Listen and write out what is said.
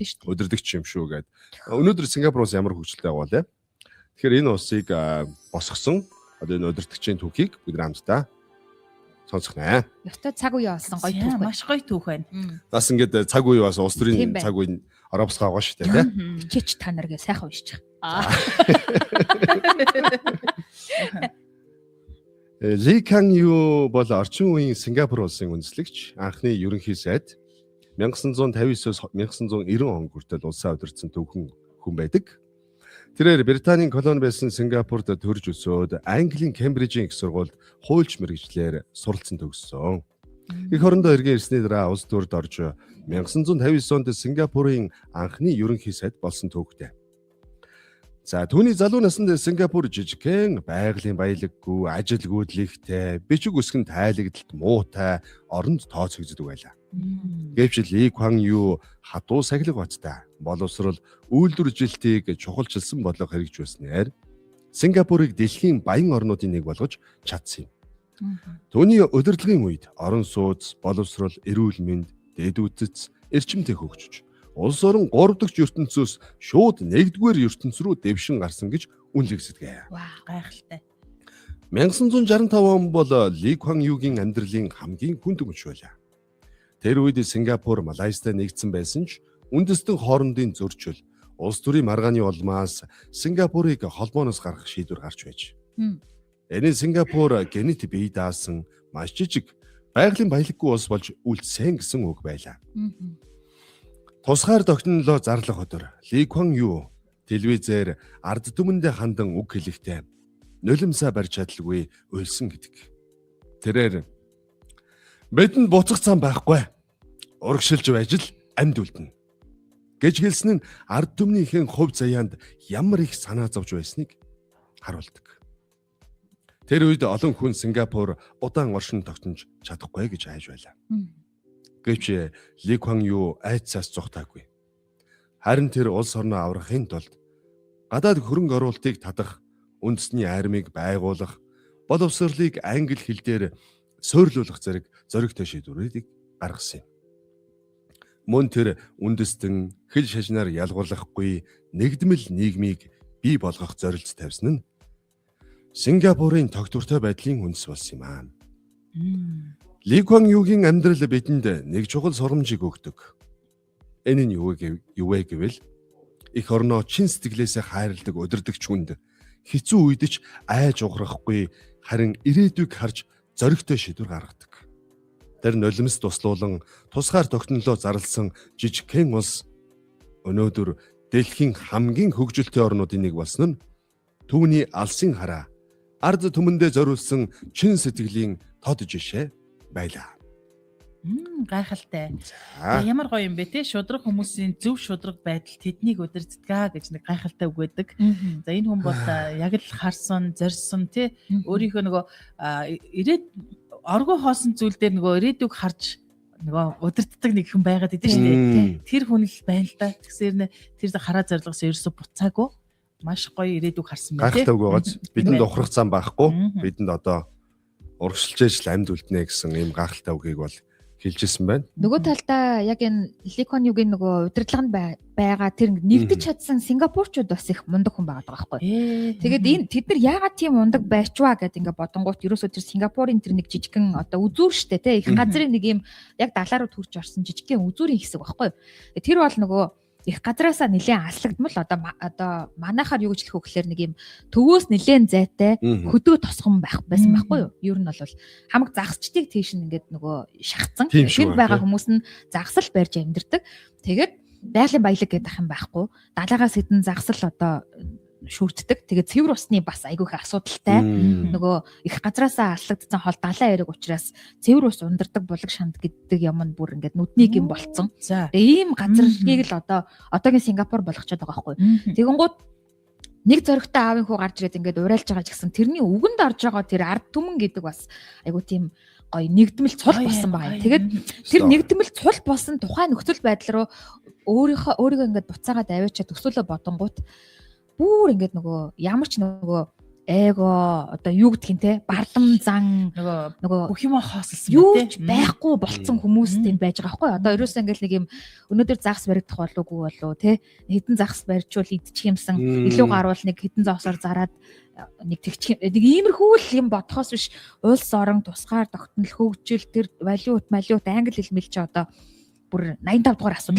Өдөрдөгч юм шүү гэдэг. Өнөөдөр Сингапуроос ямар хөгжилтэй байгаа вэ? Тэгэхээр энэ улсыг босгосон одоо энэ өдөртөгчийн түүхийг бид хамтдаа сонсох нэ. Ёстой цаг үе болсон гоё түүх. Маш гоё түүх байна. Бас ингээд цаг үе бас улс төрийн цаг үе Оробсгаа байгаа шүү дээ тийм. Хичээч та нарыг сайхан уншчих. Ли Кан Ю бол орчин үеийн Сингапур улсын үндэслэгч, анхны ерөнхий сайд 1959-с 1990 он хүртэл улсаа удирдсан түүхэн хүн байдаг. Тэрээр Британийн колони байсан Сингапурт төрж өсөөд Английн Кембрижийн их сургуульд хуульч мэргэжлэр суралцсан төгссөн. Эх орондоо эргэн ирсний дараа улс төрд орж 1959 онд Сингапурын анхны ерөнхий сайд болсон түүхтэй. За түүний залуу наснд Сингапур жижигхэн байгалийн баялаггүй, ажилгүйдлэгтэй, бичиг үсгэн тайлагдалт муутай оронд тооцогддог байлаа. Гэвч Ли Кан Ю хатуу сахилга баттай боловсрол үйлдвэржилтийг чухалчилсан болгох хэрэгжүүлснээр Сингапурыг дэлхийн баян орнуудын нэг болгож чадсан юм. Түүний удирдлагын үед орон сууц, боловсрол, эрүүл мэнд, дэд үтц, эрчимтэй хөгжиж улс орон 3 дахь ертөнцөөс шууд 1-р ертөнц рүү дэвшин гарсан гэж үнэлэгсэдэг. Ваа, гайхалтай. 1965 он бол Ли Кан Югийн амьдралын хамгийн хүнд мөч байлаа. Тэр үед Сингапур Малайзтай нэгдсэн байсан ч үндэстэн хоорондын зөрчил, улс төрийн маргааны улмаас Сингапурыг холбооноос гаргах шийдвэр гарч байж. Энэ Сингапур генет бие даасан маш жижиг байгалийн баялаггүй улс болж үлдсэн гэсэн үг байлаа. Тусгаар тогтнолоо зарлах өдөр Ли Кан Ю телевизээр ард түмэндээ хандан үг хэлэхдээ нулимсаа барьж чадалгүй уйлсан гэдэг. Тэрээр бидэнд буцах зам байхгүй. Урагшилж байж л амьд үлдэнэ гэж хэлсэн нь ард түмнийхэн хувь заяанд ямар их санаа зовж байсныг харуулдаг. Тэр үед олон хүн Сингапур удаан оршин тогтнож чадахгүй гэж хайж байлаа. Гэвч Ли Кан Ю айцаас зүхтаагүй. Харин тэр улс орноо аврахын тулд гадаад хөрөнгө оруулалтыг татах, үндэсний армийг байгуулах, боловсролыг англи хэл дээр суйрлуулах зэрэг зоригтой шийдвэрийг гаргасан юм. Мөн тэр үндэстэн хэл шашнаар ялгуулахгүй нэгдмэл нийгмийг бий болгох зорилт тавьсан нь Сингапурын тогтвортой байдлын үндэс болсон юм аа. Ли Кан Югийн амьдрал бидэнд нэг чухал сургамжийг өгдөг. Энэ нь юу вэ гэвэл их орноо чин сэтгэлээсээ хайрладаг удирдагч хүнд хэцүү үед ч айж ухрахгүй харин ирээдүйг харж зоригтой шийдвэр гаргадаг. Тэр нулимс туслуулан тусгаар тогтнолоо зарласан жижигхэн улс өнөөдөр дэлхийн хамгийн хөгжилтэй орнуудын нэг болсон нь түүний алсын хараа ард түмэндээ зориулсан чин сэтгэлийн тод жишээ байлаа. Гайхалтай. Ямар гоё юм бэ те? Шудраг хүмүүсийн зөв шудраг байдал тэднийг удирддаг гэж нэг гайхалтай үг байдаг. За энэ хүн бол яг л харсан, зорьсон те өөрийнхөө нөгөө оргоо хоосон зүйл дээр нөгөө ирээдүг харж нөгөө удирддаг нэг хүн байгаад идэв шүү дээ. Тэр хүн л байна л да. Тэгсээр тэр хараа зорилгоос ерөөсө буцаагүй маш гоё ирээдүг харсан байна те. Гайхалтай үг байгааз бидэнд ухрах зам байхгүй. Бидэнд одоо урагшилж амьд үлднэ гэсэн ийм гайхалтай үгийг бол хэлжсэн байна. Нөгөө талдаа яг энэ Ли Кан Югийн нөгөө удирдлаганд байгаа тэр нэгдэж чадсан сингапурчууд бас их мундаг хүн байгаа байхгүй. Тэгээд энэ тэд нар яагаад тийм мундаг байчваа гэдэг ингээ бодонгууд ерөөсөө тэр Сингапурын тэр нэг жижигхэн одоо үзүүр штэ те их газрын нэг юм яг далаа руу төрж орсон жижигхэн үзүүрийн хэсэг байхгүй. Тэр бол нөгөө их газараасаа нэлээд аслагдмал одоо манайхаар юу гэж хэлэх вэ гэхээр нэг юм төвөөс нэлээд зайтай хөдөө тосгон байсан байхгүй юу? Ер нь бол хамаг загасчдыг тийш ингээд нөгөө шахацсан. Тэнд байгаа хүмүүс нь загасл барьж амьдэрдэг. Тэгээд байгалийн баялаг гэдэг юм байхгүй. Далаагаас хэдэн загасл одоо шүрддэг. Тэгээд цэвэр усны бас айгүйх асуудалтай. Нөгөө их газараасаа аслагдсан хол далайн эрэг учраас цэвэр ус ундардаг булаг шанд гэдэг юм нь бүр ингээд нүднийг юм болцсон. Ийм газрыг л одоогийн Сингапур болгочод байгаа байхгүй. Тэгэнгუთ нэг зөрөгтэй аавын хүү гарч ирээд ингээд урайлж байгаа ч гэсэн тэрний үгэнд орж байгаа тэр ард түмэн гэдэг бас айгүй тийм гоё нэгдмэл цул болсон байгаа. Тэгээд тэр нэгдмэл цул болсон тухайн нөхцөл байдал руу өөрийгөө ингээд буцаагаад аваачаа төсөөлө бодонгууд бүр ингээд нөгөө ямар ч нөгөө эго одоо юу гэдгийг те бардам зан нөгөө бүх юм хаосолсон юу ч байхгүй болцсон хүмүүс тэнд байж байгаа байхгүй. Одоо ерөөсөө ингээл нэг юм өнөөдөр загас баригдах болоогүй болоо те хэдэн загас барьчвал идчих юмсан илүү гарвал нэг хэдэн зоосоор зараад нэг нэг иймэрхүү л юм бодхоос биш улс орон тусгаар тогтнол хөгжил тэр валют англи хэл мэл чи одоо бүр 85 дугаар асуулт